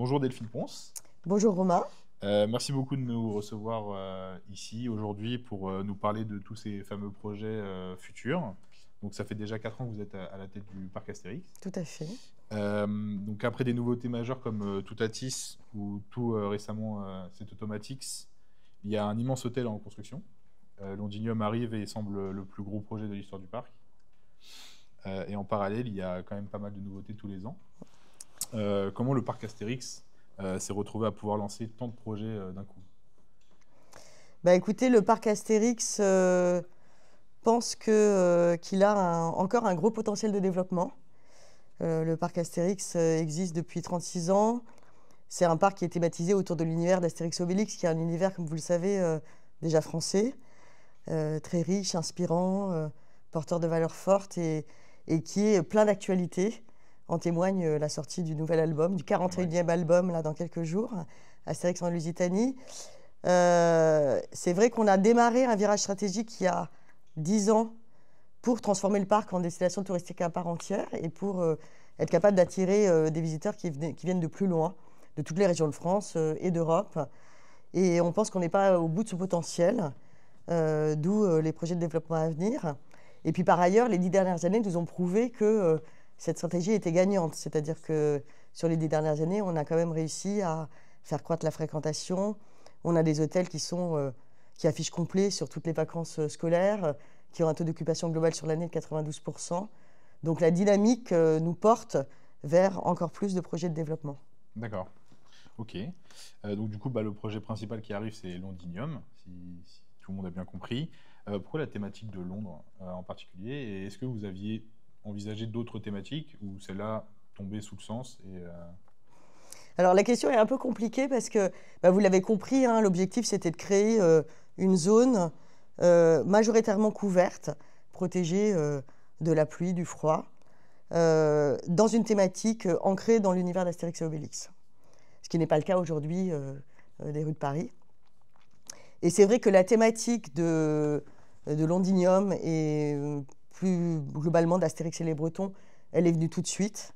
Bonjour Delphine Ponce. Bonjour Romain. Merci beaucoup de nous recevoir ici aujourd'hui pour nous parler de tous ces fameux projets futurs. Donc ça fait déjà 4 ans que vous êtes à la tête du parc Astérix. Tout à fait. Donc après des nouveautés majeures comme Toutatis ou tout récemment c'est Automatics, il y a un immense hôtel en construction. Londinium arrive et semble le plus gros projet de l'histoire du parc. Et en parallèle, il y a quand même pas mal de nouveautés tous les ans. Comment le parc Astérix s'est retrouvé à pouvoir lancer tant de projets d'un coup? Bah, écoutez, le parc Astérix pense qu'il a encore un gros potentiel de développement. Le parc Astérix existe depuis 36 ans. C'est un parc qui est thématisé autour de l'univers d'Astérix Obélix, qui est un univers, comme vous le savez, déjà français, très riche, inspirant, porteur de valeurs fortes et qui est plein d'actualités. En témoigne la sortie du nouvel album, du 41e album, là, dans quelques jours, Astérix en Lusitanie. C'est vrai qu'on a démarré un virage stratégique il y a 10 ans pour transformer le parc en destination touristique à part entière et pour être capable d'attirer des visiteurs qui viennent de plus loin, de toutes les régions de France et d'Europe. Et on pense qu'on n'est pas au bout de ce potentiel, d'où les projets de développement à venir. Et puis par ailleurs, les 10 dernières années nous ont prouvé que cette stratégie était gagnante. C'est-à-dire que sur les 10 dernières années, on a quand même réussi à faire croître la fréquentation. On a des hôtels qui affichent complet sur toutes les vacances scolaires, qui ont un taux d'occupation global sur l'année de 92%. Donc la dynamique nous porte vers encore plus de projets de développement. D'accord. Ok. Donc du coup, le projet principal qui arrive, c'est Londinium, si tout le monde a bien compris. Pourquoi la thématique de Londres en particulier? Et est-ce que vous aviez envisagé d'autres thématiques ou celle-là tombait sous le sens Alors la question est un peu compliquée parce que, vous l'avez compris, hein, l'objectif c'était de créer une zone majoritairement couverte, protégée de la pluie, du froid, dans une thématique ancrée dans l'univers d'Astérix et Obélix. Ce qui n'est pas le cas aujourd'hui des rues de Paris. Et c'est vrai que la thématique de Londinium et plus globalement d'Astérix et les Bretons, elle est venue tout de suite.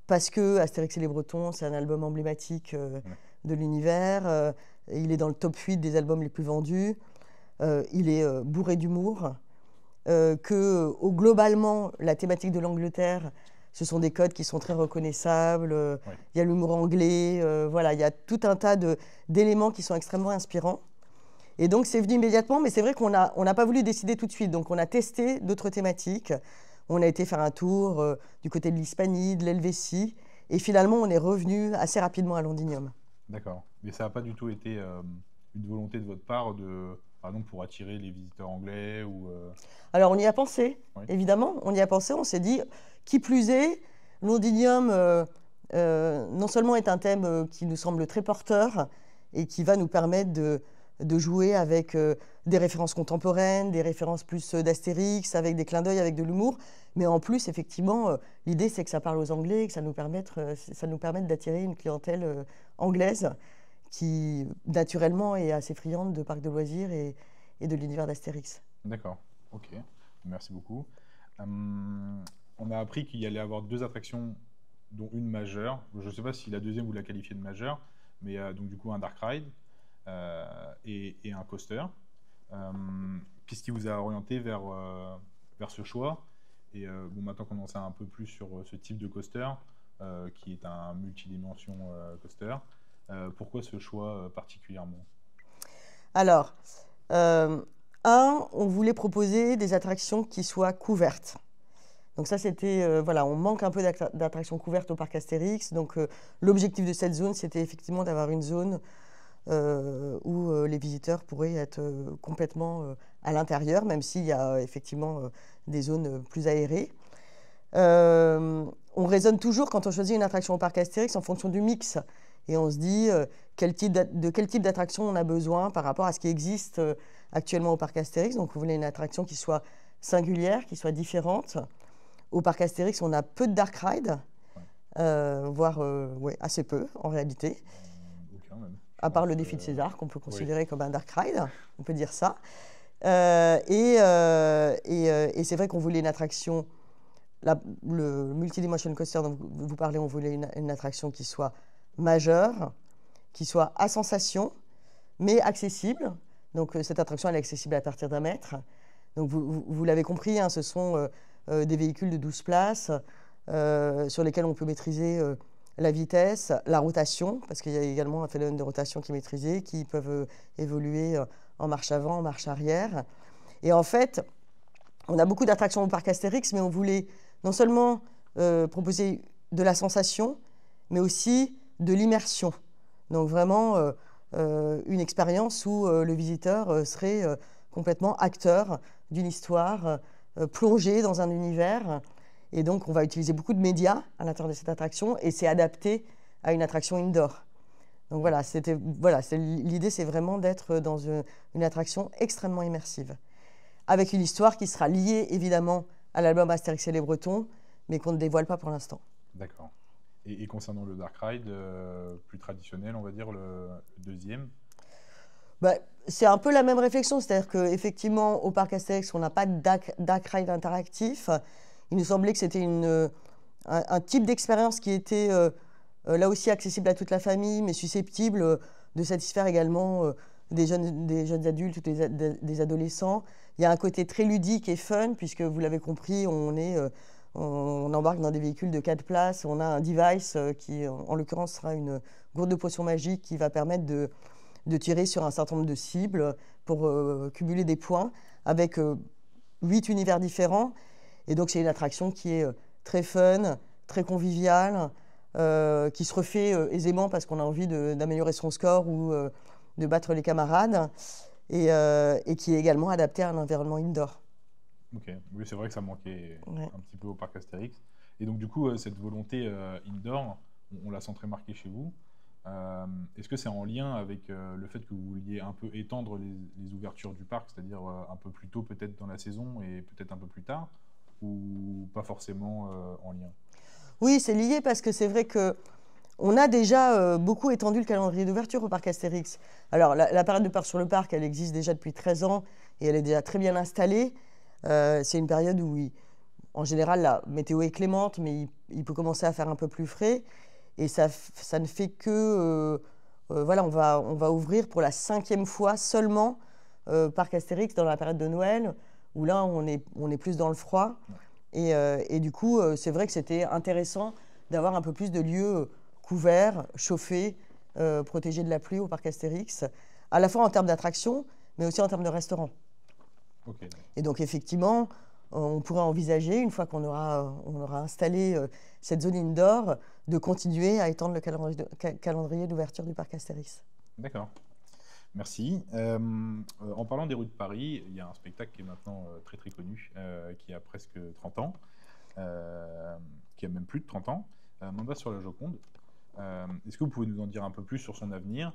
Parce que Astérix et les Bretons, c'est un album emblématique de l'univers. Il est dans le top 8 des albums les plus vendus. Il est bourré d'humour. Globalement, la thématique de l'Angleterre, ce sont des codes qui sont très reconnaissables. Il y a l'humour anglais. Voilà, il y a tout un tas d'éléments qui sont extrêmement inspirants. Et donc, c'est venu immédiatement, mais c'est vrai qu'on n'a pas voulu décider tout de suite. Donc, on a testé d'autres thématiques. On a été faire un tour du côté de l'Hispanie, de l'Helvétie. Et finalement, on est revenu assez rapidement à Londinium. D'accord. Mais ça n'a pas du tout été une volonté de votre part, par exemple, pour attirer les visiteurs anglais ou Alors, on y a pensé, évidemment. On y a pensé. On s'est dit, qui plus est, Londinium, non seulement est un thème qui nous semble très porteur et qui va nous permettre de jouer avec des références contemporaines, des références plus d'Astérix, avec des clins d'œil, avec de l'humour. Mais en plus, effectivement, l'idée, c'est que ça parle aux Anglais, que ça nous permette d'attirer une clientèle anglaise qui, naturellement, est assez friande de parcs de loisirs et de l'univers d'Astérix. D'accord, ok. Merci beaucoup. On a appris qu'il y allait avoir 2 attractions, dont une majeure. Je ne sais pas si la deuxième vous la qualifiez de majeure, mais donc du coup un Dark Ride et un coaster. Qu'est-ce qui vous a orienté vers ce choix? Et maintenant qu'on en sait un peu plus sur ce type de coaster, qui est un multidimension coaster, pourquoi ce choix particulièrement? Alors, on voulait proposer des attractions qui soient couvertes. Donc ça, c'était, voilà, on manque un peu d'attractions couvertes au parc Astérix. Donc l'objectif de cette zone, c'était effectivement d'avoir une zone où les visiteurs pourraient être complètement à l'intérieur, même s'il y a effectivement des zones plus aérées. On raisonne toujours, quand on choisit une attraction au parc Astérix, en fonction du mix. Et on se dit de quel type d'attraction on a besoin par rapport à ce qui existe actuellement au parc Astérix. Donc, vous voulez une attraction qui soit singulière, qui soit différente. Au parc Astérix, on a peu de dark ride, voire assez peu en réalité. À part le défi de César, qu'on peut considérer comme un dark ride, on peut dire ça. Et c'est vrai qu'on voulait une attraction, le multidimension coaster dont vous parlez, on voulait une attraction qui soit majeur qui soit à sensation, mais accessible. Donc cette attraction elle est accessible à partir d'1 mètre. Donc vous l'avez compris, hein, ce sont des véhicules de 12 places sur lesquels on peut maîtriser la vitesse, la rotation, parce qu'il y a également un phénomène de rotation qui est maîtrisé, qui peuvent évoluer en marche avant, en marche arrière. Et en fait, on a beaucoup d'attractions au parc Astérix, mais on voulait non seulement proposer de la sensation, mais aussi de l'immersion. Donc vraiment une expérience où le visiteur serait complètement acteur d'une histoire, plongé dans un univers. Et donc on va utiliser beaucoup de médias à l'intérieur de cette attraction et c'est adapté à une attraction indoor. Donc voilà, l'idée c'est vraiment d'être dans une attraction extrêmement immersive, avec une histoire qui sera liée évidemment à l'album Astérix et les Bretons, mais qu'on ne dévoile pas pour l'instant. D'accord. Et concernant le Dark Ride, plus traditionnel, on va dire, le deuxième? C'est un peu la même réflexion, c'est-à-dire qu'effectivement, au parc Astérix, on n'a pas de Dark Ride interactif. Il nous semblait que c'était un type d'expérience qui était là aussi accessible à toute la famille, mais susceptible de satisfaire également des jeunes adultes ou des adolescents. Il y a un côté très ludique et fun, puisque vous l'avez compris, on embarque dans des véhicules de 4 places, on a un device qui, en l'occurrence, sera une gourde de potion magique qui va permettre de tirer sur un certain nombre de cibles pour cumuler des points avec 8 univers différents. Et donc, c'est une attraction qui est très fun, très conviviale, qui se refait aisément parce qu'on a envie d'améliorer son score ou de battre les camarades, et qui est également adaptée à un environnement indoor. Ok, oui, c'est vrai que ça manquait un petit peu au parc Astérix. Et donc, du coup, cette volonté indoor, on la sent très marquée chez vous. Est-ce que c'est en lien avec le fait que vous vouliez un peu étendre les ouvertures du parc, c'est-à-dire un peu plus tôt peut-être dans la saison et peut-être un peu plus tard, ou pas forcément en lien? Oui, c'est lié parce que c'est vrai qu'on a déjà beaucoup étendu le calendrier d'ouverture au parc Astérix. Alors, la période de Peur sur le parc, elle existe déjà depuis 13 ans et elle est déjà très bien installée. C'est une période où, en général, la météo est clémente, mais il peut commencer à faire un peu plus frais. Et ça ne fait que... voilà, on va ouvrir pour la 5e fois seulement parc Astérix dans la période de Noël, où là, on est plus dans le froid. Et du coup, c'est vrai que c'était intéressant d'avoir un peu plus de lieux couverts, chauffés, protégés de la pluie au parc Astérix, à la fois en termes d'attractions, mais aussi en termes de restaurants. Okay. Et donc, effectivement, on pourrait envisager, une fois qu'on aura installé cette zone indoor, de continuer à étendre le calendrier d'ouverture du parc Astérix. D'accord. Merci. En parlant des rues de Paris, il y a un spectacle qui est maintenant très très connu, qui a presque 30 ans, qui a même plus de 30 ans, Mamba sur la Joconde. Est-ce que vous pouvez nous en dire un peu plus sur son avenir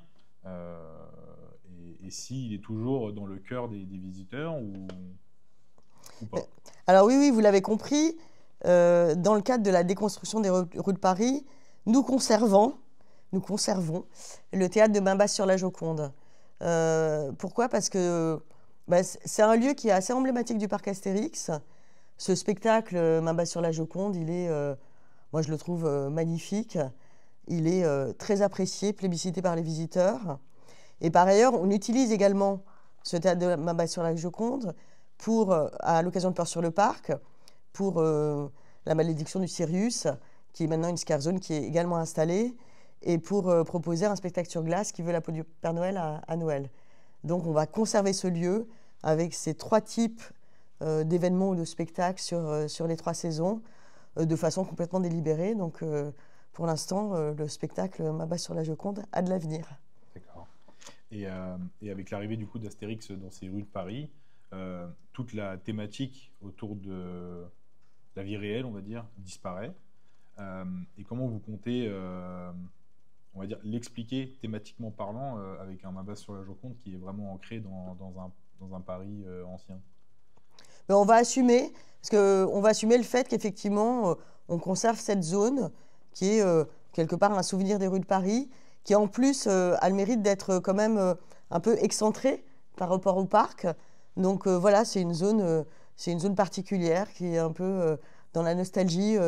et s'il est toujours dans le cœur des visiteurs ou pas? Alors oui, vous l'avez compris, dans le cadre de la déconstruction des rues de Paris, nous conservons le théâtre de Mamba sur la Joconde. Pourquoi? Parce que c'est un lieu qui est assez emblématique du parc Astérix. Ce spectacle, Mamba sur la Joconde, moi je le trouve magnifique. Il est très apprécié, plébiscité par les visiteurs. Et par ailleurs, on utilise également ce théâtre de Mamba sur la Joconde à l'occasion de Peur sur le parc, pour la malédiction du Sirius, qui est maintenant une scare zone qui est également installée, et pour proposer un spectacle sur glace qui veut la peau du Père Noël à Noël. Donc on va conserver ce lieu avec ces 3 types d'événements ou de spectacles sur les 3 saisons, de façon complètement délibérée. Donc pour l'instant, le spectacle Mamba sur la Joconde a de l'avenir. D'accord. Et avec l'arrivée du coup d'Astérix dans ces rues de Paris, toute la thématique autour de la vie réelle, on va dire, disparaît. Et comment vous comptez, on va dire, l'expliquer thématiquement parlant avec un Mamba sur la Joconde qui est vraiment ancré dans un Paris ancien? On va assumer, le fait qu'effectivement, on conserve cette zone qui est quelque part un souvenir des rues de Paris, qui en plus a le mérite d'être quand même un peu excentrée par rapport au parc. Donc voilà, c'est une zone particulière qui est un peu dans la nostalgie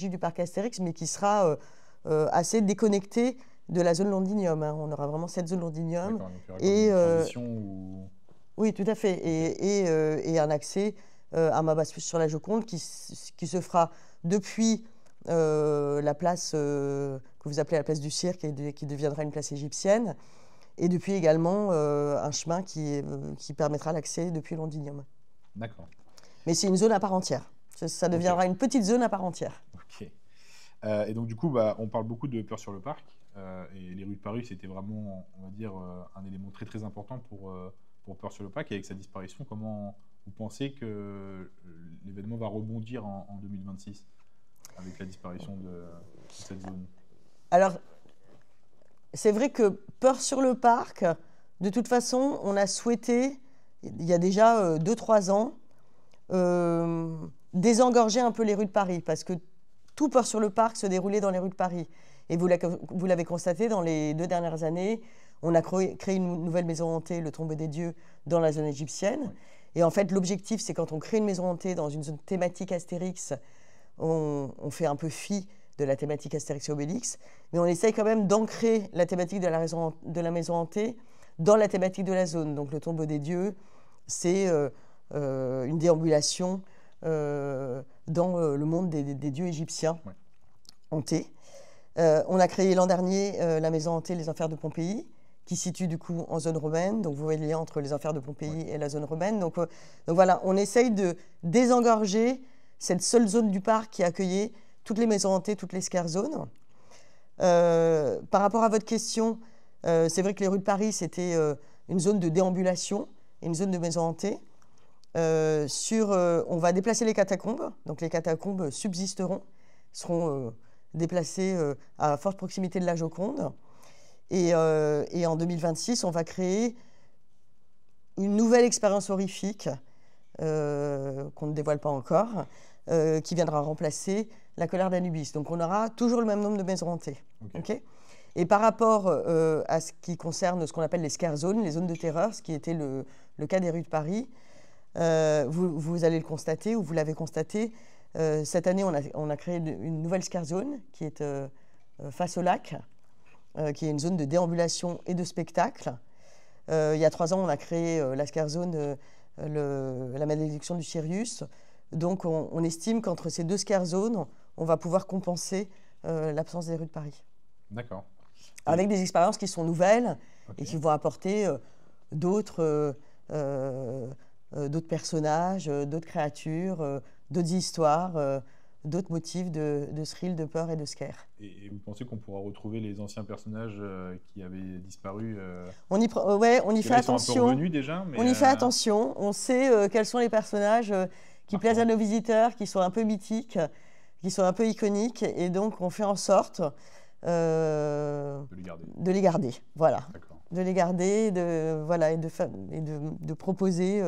du parc Astérix, mais qui sera assez déconnectées de la zone Londinium, hein. On aura vraiment cette zone Londinium. D'accord, donc il y aura Et, comme une transition où... oui, tout à fait. Et un accès à ma base sur la Joconde qui se fera depuis la place que vous appelez la place du Cirque et qui deviendra une place égyptienne. Et depuis également un chemin qui permettra l'accès depuis Londinium. D'accord. Mais c'est une zone à part entière. Ça deviendra une petite zone à part entière. Ok. Et donc, du coup, on parle beaucoup de Peur sur le Parc. Et les rues de Paris, c'était vraiment, on va dire, un élément très très important pour Peur sur le Parc. Et avec sa disparition, comment vous pensez que l'événement va rebondir en 2026 avec la disparition de cette zone? Alors, c'est vrai que Peur sur le Parc, de toute façon, on a souhaité, il y a déjà 2-3 ans, désengorger un peu les rues de Paris, parce que tout Peur sur le Parc se déroulait dans les rues de Paris. Et vous l'avez constaté, dans les 2 dernières années, on a créé une nouvelle maison hantée, le Tombeau des Dieux, dans la zone égyptienne. Et en fait, l'objectif, c'est quand on crée une maison hantée dans une zone thématique Astérix, on fait un peu fi de la thématique Astérix et Obélix, mais on essaye quand même d'ancrer la thématique de la maison hantée dans la thématique de la zone. Donc le Tombeau des Dieux, c'est une déambulation dans le monde des dieux égyptiens hantés. On a créé l'an dernier la maison hantée Les Enfers de Pompéi, qui situe du coup en zone romaine. Donc vous voyez le lien entre les Enfers de Pompéi et la zone romaine. Donc voilà, on essaye de désengorger cette seule zone du parc qui accueillait toutes les maisons hantées, toutes les scare zones. Par rapport à votre question, c'est vrai que les rues de Paris, c'était une zone de déambulation, une zone de maisons hantées. On va déplacer les catacombes, donc les catacombes subsisteront, seront déplacées à forte proximité de la Joconde. Et en 2026, on va créer une nouvelle expérience horrifique qu'on ne dévoile pas encore, qui viendra remplacer la colère d'Anubis. Donc on aura toujours le même nombre de maisons hantées. Okay. Et par rapport à ce qui concerne ce qu'on appelle les scare zones, les zones de terreur, ce qui était le cas des rues de Paris, vous allez le constater, ou vous l'avez constaté, cette année on a créé une nouvelle scare zone qui est face au lac, qui est une zone de déambulation et de spectacle. Il y a 3 ans, on a créé la scare zone la malédiction du Sirius. Donc on estime qu'entre ces 2 scare zones, on va pouvoir compenser l'absence des rues de Paris. D'accord. Avec des expériences qui sont nouvelles et qui vont apporter d'autres personnages, d'autres créatures, d'autres histoires, d'autres motifs de thrill, de peur et de scare. Et vous pensez qu'on pourra retrouver les anciens personnages qui avaient disparu On y fait attention. Ils sont un peu revenus déjà, mais on y fait attention. On sait quels sont les personnages qui plaisent à nos visiteurs, qui sont un peu mythiques, qui sont un peu iconiques, et donc on fait en sorte de les garder. Voilà. De les garder, de proposer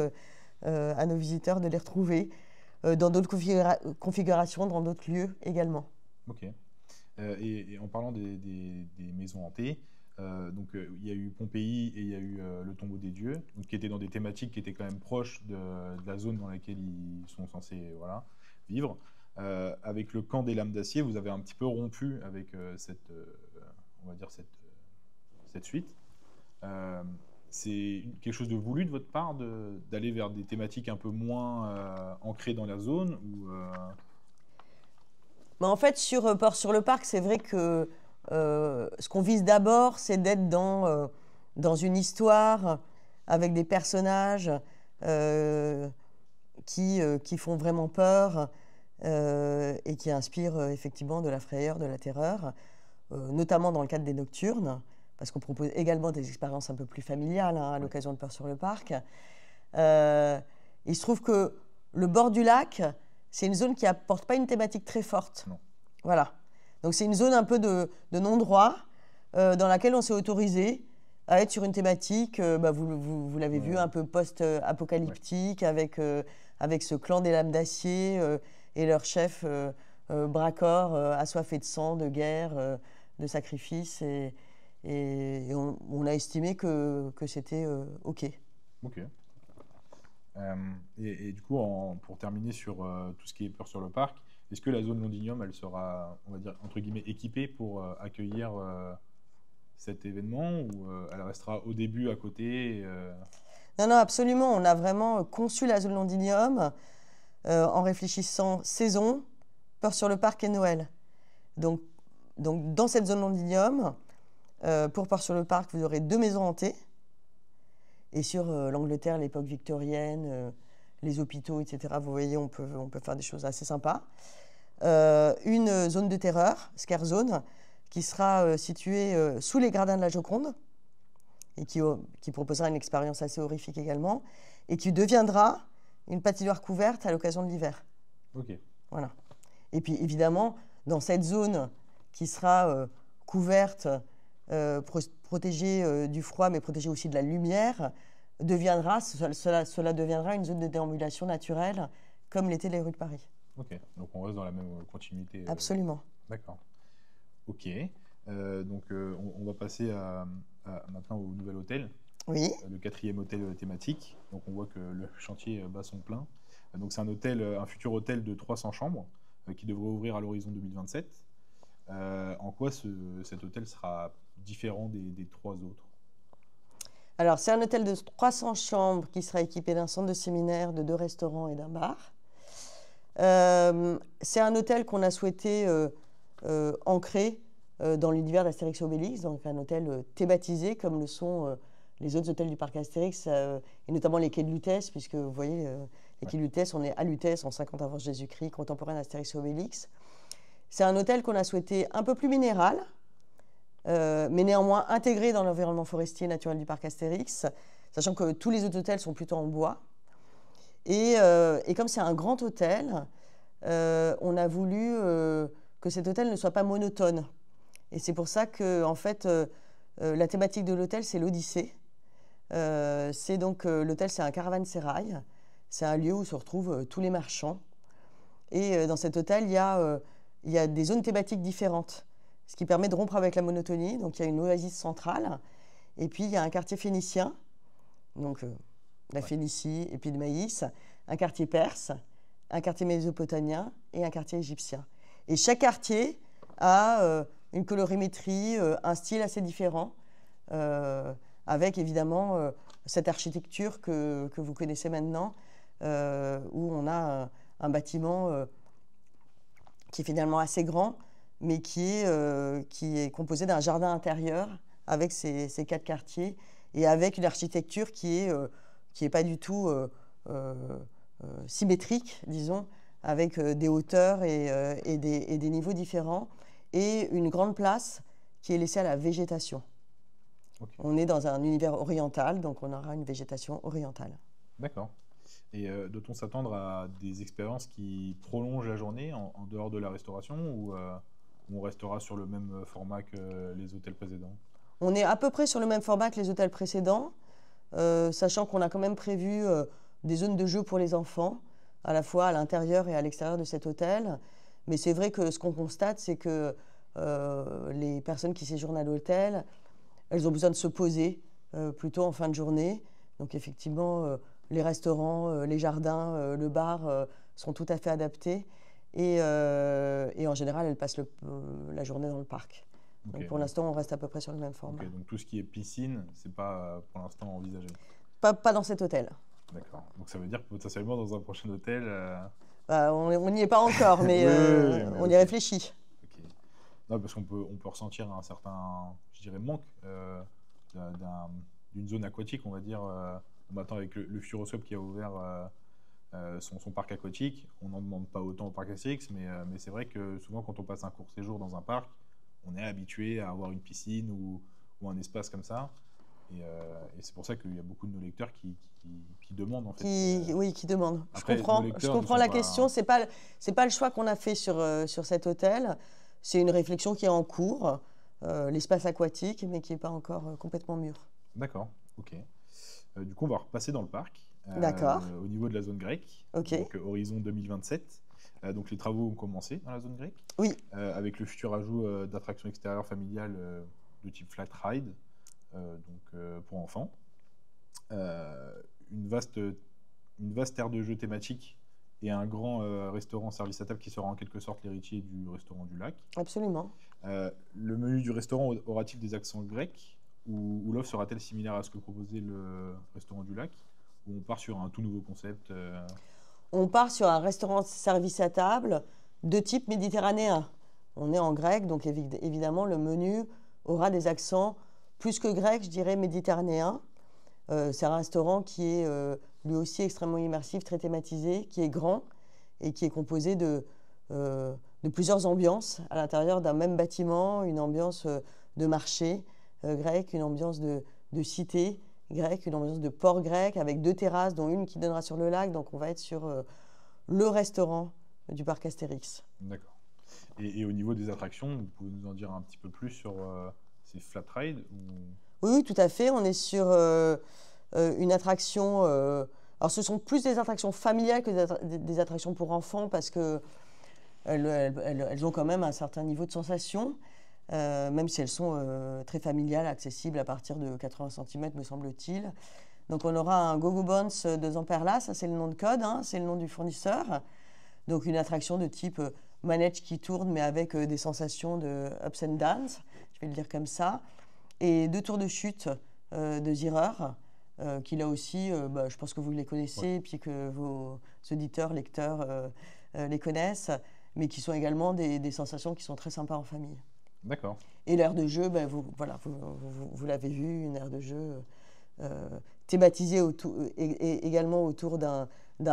à nos visiteurs de les retrouver dans d'autres configurations, dans d'autres lieux également. Ok. Et en parlant des maisons hantées, il y a eu Pompéi et il y a eu le Tombeau des Dieux, donc, qui étaient dans des thématiques qui étaient quand même proches de la zone dans laquelle ils sont censés vivre. Avec le camp des lames d'acier, vous avez un petit peu rompu avec cette suite. C'est quelque chose de voulu de votre part d'aller vers des thématiques un peu moins ancrées dans la zone ou En fait, sur Peur sur le Parc, c'est vrai que ce qu'on vise d'abord, c'est d'être dans une histoire avec des personnages qui font vraiment peur et qui inspirent effectivement de la frayeur, de la terreur, notamment dans le cadre des nocturnes, parce qu'on propose également des expériences un peu plus familiales à l'occasion de Peur sur le Parc. Il se trouve que le bord du lac, c'est une zone qui n'apporte pas une thématique très forte. Non. Voilà. Donc c'est une zone un peu de non-droit dans laquelle on s'est autorisé à être sur une thématique, vous l'avez vu, un peu post-apocalyptique, avec ce clan des lames d'acier et leur chef Bracor, assoiffé de sang, de guerre, de sacrifice. Et on a estimé que c'était OK. Ok. Et du coup, pour terminer sur tout ce qui est Peur sur le Parc, Est-ce que la zone Londinium, elle sera, on va dire, entre guillemets, équipée pour accueillir cet événement ou elle restera au début à côté Non, non, absolument. On a vraiment conçu la zone Londinium en réfléchissant saison, peur sur le parc et Noël. Donc dans cette zone Londinium, pour peur sur le parc, vous aurez 2 maisons hantées. Et sur l'Angleterre, l'époque victorienne, les hôpitaux, etc., vous voyez, on peut faire des choses assez sympas. Une zone de terreur, Scare Zone, qui sera située sous les gradins de la Joconde et qui proposera une expérience assez horrifique également, et qui deviendra une patinoire couverte à l'occasion de l'hiver. Ok. Voilà. Et puis évidemment, dans cette zone qui sera couverte, protégée du froid, mais protégée aussi de la lumière, cela deviendra une zone de déambulation naturelle, comme l'étaient les rues de Paris. Ok, donc on reste dans la même continuité. Absolument. D'accord. Ok. Donc on va passer maintenant au nouvel hôtel. Oui. Le 4e hôtel thématique. Donc on voit que le chantier bat son plein. Donc c'est un futur hôtel de 300 chambres qui devrait ouvrir à l'horizon 2027. En quoi cet hôtel sera différent des 3 autres? Alors, c'est un hôtel de 300 chambres qui sera équipé d'un centre de séminaire, de 2 restaurants et d'un bar. C'est un hôtel qu'on a souhaité ancrer dans l'univers d'Astérix et Obélix, donc un hôtel thématisé comme le sont les autres hôtels du parc Astérix, et notamment les quais de Lutèce, puisque vous voyez, les quais de Lutèce, on est à Lutèce en 50 avant Jésus-Christ, contemporain d'Astérix et Obélix. C'est un hôtel qu'on a souhaité un peu plus minéral, mais néanmoins intégré dans l'environnement forestier naturel du parc Astérix, sachant que tous les autres hôtels sont plutôt en bois. Et comme c'est un grand hôtel, on a voulu que cet hôtel ne soit pas monotone. Et c'est pour ça que, en fait, la thématique de l'hôtel, c'est l'Odyssée. L'hôtel, c'est un caravansérail. C'est un lieu où se retrouvent tous les marchands. Et dans cet hôtel, il y a des zones thématiques différentes, ce qui permet de rompre avec la monotonie. Donc, il y a une oasis centrale, et puis il y a un quartier phénicien, donc la Phénicie et puis de maïs, un quartier perse, un quartier mésopotamien et un quartier égyptien. Et chaque quartier a une colorimétrie, un style assez différent, avec évidemment cette architecture que vous connaissez maintenant, où on a un bâtiment qui est finalement assez grand, mais qui est composé d'un jardin intérieur avec ces 4 quartiers et avec une architecture qui est pas du tout symétrique, disons, avec des hauteurs et des niveaux différents, et une grande place qui est laissée à la végétation. Okay. On est dans un univers oriental, donc on aura une végétation orientale. D'accord. Et doit-on s'attendre à des expériences qui prolongent la journée en dehors de la restauration, ou on restera sur le même format que les hôtels précédents? On est à peu près sur le même format que les hôtels précédents, sachant qu'on a quand même prévu des zones de jeu pour les enfants, à la fois à l'intérieur et à l'extérieur de cet hôtel. Mais c'est vrai que ce qu'on constate, c'est que les personnes qui séjournent à l'hôtel, elles ont besoin de se poser plutôt en fin de journée. Donc effectivement, les restaurants, les jardins, le bar sont tout à fait adaptés. Et en général, elles passent la journée dans le parc. Okay, donc pour l'instant, on reste à peu près sur le même format. Okay, donc tout ce qui est piscine, c'est pas pour l'instant envisagé? Pas dans cet hôtel. D'accord. Donc ça veut dire que potentiellement dans un prochain hôtel... on n'y est pas encore, mais on y réfléchit. Okay. Non, parce qu'on peut ressentir un certain, je dirais, manque d'une zone aquatique, on va dire. Maintenant, avec le Futuroscope qui a ouvert son parc aquatique, on n'en demande pas autant au parc Astérix, mais c'est vrai que souvent, quand on passe un court séjour dans un parc, on est habitué à avoir une piscine ou un espace comme ça. Et c'est pour ça qu'il y a beaucoup de nos lecteurs qui demandent, en fait. Oui, qui demandent. Après, je comprends la question. C'est pas le choix qu'on a fait sur cet hôtel. C'est une réflexion qui est en cours, l'espace aquatique, mais qui n'est pas encore complètement mûr. D'accord, ok. Du coup, on va repasser dans le parc. D'accord. Au niveau de la zone grecque, okay. Donc horizon 2027. Donc les travaux ont commencé dans la zone grecque. Oui. Avec le futur ajout d'attractions extérieures familiales de type flat ride, pour enfants. Une vaste aire de jeux thématique et un grand restaurant service à table qui sera en quelque sorte l'héritier du restaurant du lac. Absolument. Le menu du restaurant aura-t-il des accents grecs ou l'offre sera-t-elle similaire à ce que proposait le restaurant du lac? Ou on part sur un tout nouveau concept On part sur un restaurant service à table de type méditerranéen. On est en grec, donc évidemment, le menu aura des accents plus que grecs, je dirais méditerranéens. C'est un restaurant qui est lui aussi extrêmement immersif, très thématisé, qui est grand et qui est composé de plusieurs ambiances à l'intérieur d'un même bâtiment, une ambiance de marché grec, une ambiance de cité grecque, une ambiance de port grec avec 2 terrasses, dont une qui donnera sur le lac. Donc on va être sur le restaurant du parc Astérix. D'accord. Et au niveau des attractions, vous pouvez nous en dire un petit peu plus sur ces flat rides Oui, tout à fait. On est sur une attraction. Alors, ce sont plus des attractions familiales que des attractions pour enfants parce que elles ont quand même un certain niveau de sensation, même si elles sont très familiales, accessibles à partir de 80 cm, me semble-t-il. Donc, on aura un Go-Go Bounce de Zamperla, ça c'est le nom de code, hein, c'est le nom du fournisseur. Donc, une attraction de type manège qui tourne, mais avec des sensations de ups and downs, je vais le dire comme ça. Et 2 tours de chute de Zierer, qui là aussi, je pense que vous les connaissez, et puis que vos auditeurs, lecteurs les connaissent, mais qui sont également des sensations qui sont très sympas en famille. D'accord. Et l'aire de jeu, vous l'avez vu, une aire de jeu thématisée également autour d'un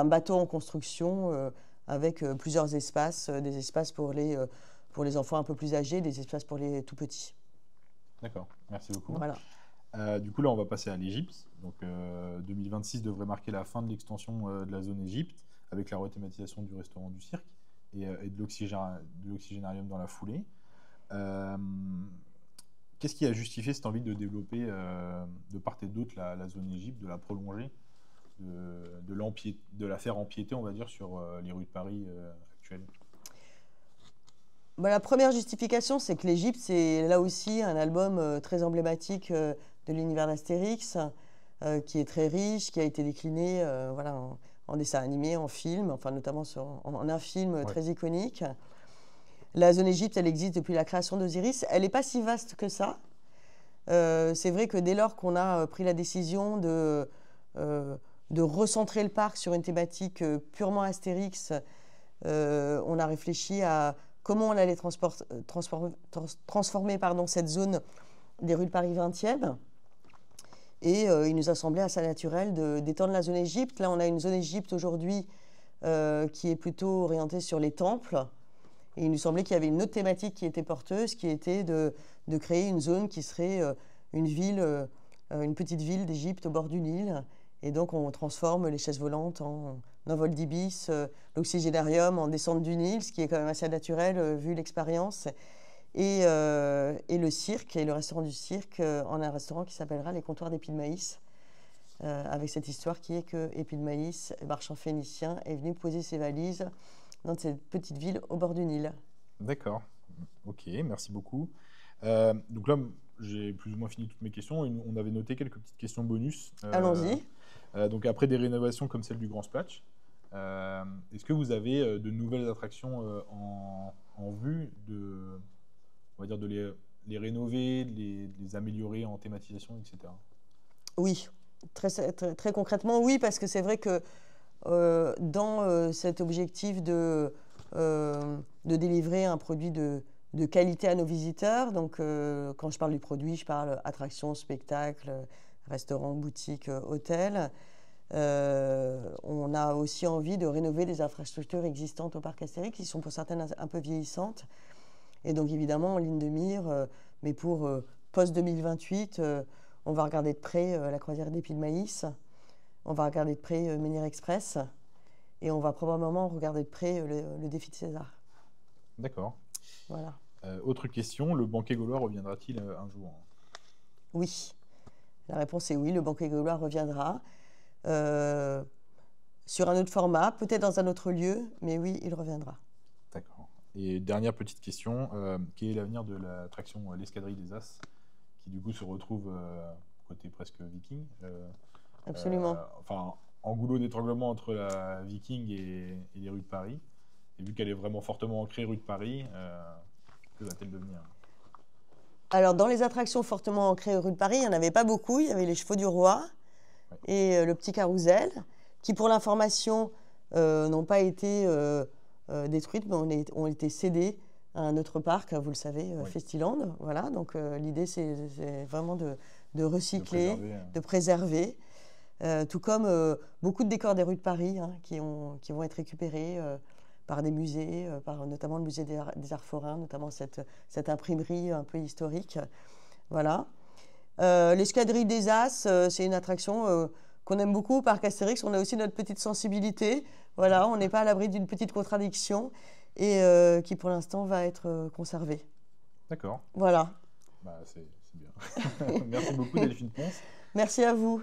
bateau en construction avec plusieurs espaces, des espaces pour les enfants un peu plus âgés, des espaces pour les tout petits. D'accord, merci beaucoup. Voilà. Du coup, là, on va passer à l'Égypte. Donc, 2026 devrait marquer la fin de l'extension de la zone Égypte, avec la rethématisation du restaurant du cirque et de l'oxygénarium dans la foulée. Qu'est-ce qui a justifié cette envie de développer de part et d'autre la zone Égypte, de la prolonger, de la faire empiéter, on va dire, sur les rues de Paris actuelles? La première justification, c'est que l'Égypte, c'est là aussi un album très emblématique de l'univers d'Astérix, qui est très riche, qui a été décliné en dessin animé, en film, enfin notamment en un film très iconique. La zone Égypte, elle existe depuis la création d'Osiris. Elle n'est pas si vaste que ça. C'est vrai que dès lors qu'on a pris la décision de recentrer le parc sur une thématique purement Astérix, on a réfléchi à comment on allait transformer cette zone des rues de Paris 20e. Et il nous a semblé assez naturel d'étendre la zone Égypte. Là, on a une zone Égypte aujourd'hui qui est plutôt orientée sur les temples. Et il nous semblait qu'il y avait une autre thématique qui était porteuse, qui était de créer une zone qui serait une petite ville d'Égypte au bord du Nil. Et donc, on transforme les chaises volantes en vol d'ibis, l'oxygénarium en descente du Nil, ce qui est quand même assez naturel vu l'expérience. Et le cirque, et le restaurant du cirque, en un restaurant qui s'appellera les Comptoirs d'Épis de Maïs, avec cette histoire qui est que Épis de Maïs, marchand phénicien, est venu poser ses valises dans cette petite ville au bord du Nil. D'accord, ok, merci beaucoup. Donc là, j'ai plus ou moins fini toutes mes questions. On avait noté quelques petites questions bonus. Allons-y. Donc après des rénovations comme celle du Grand Splash, est-ce que vous avez de nouvelles attractions en vue on va dire de les rénover, les améliorer en thématisation, etc. Oui, très concrètement, oui, parce que c'est vrai que dans cet objectif de délivrer un produit de qualité à nos visiteurs, donc quand je parle du produit, je parle attraction, spectacle, restaurant, boutique, hôtel. On a aussi envie de rénover des infrastructures existantes au parc Astérix qui sont pour certaines un peu vieillissantes. Et donc évidemment en ligne de mire, mais pour post-2028, on va regarder de près la croisière d'Épis de Maïs, on va regarder de près Menhir Express et on va probablement regarder de près le défi de César. D'accord. Voilà. Autre question, le banquet gaulois reviendra-t-il un jour? Oui. La réponse est oui, le banquet gaulois reviendra. Sur un autre format, peut-être dans un autre lieu, mais oui, il reviendra. D'accord. Et dernière petite question, quel est l'avenir de l'attraction l'Escadrille des As, qui du coup se retrouve côté presque viking Absolument. Enfin, en goulot d'étranglement entre la Viking et les rues de Paris. Et vu qu'elle est vraiment fortement ancrée rue de Paris, que va-t-elle devenir? Alors, dans les attractions fortement ancrées rue de Paris, il n'y en avait pas beaucoup. Il y avait les chevaux du roi Ouais. et le petit carrousel, qui, pour l'information, n'ont pas été détruites, mais ont été cédées à un autre parc, vous le savez, Oui. Festiland. Voilà, donc l'idée, c'est vraiment de recycler, préserver, de préserver. Tout comme beaucoup de décors des rues de Paris qui vont être récupérés par des musées, par notamment le musée des Arts Forains, notamment cette imprimerie un peu historique. Voilà. L'escadrille des As, c'est une attraction qu'on aime beaucoup au parc Astérix. On a aussi notre petite sensibilité. Voilà, on n'est pas à l'abri d'une petite contradiction et qui pour l'instant va être conservée. D'accord. Voilà. Bah, c'est bien. Merci beaucoup, Delphine Ponce. Merci à vous.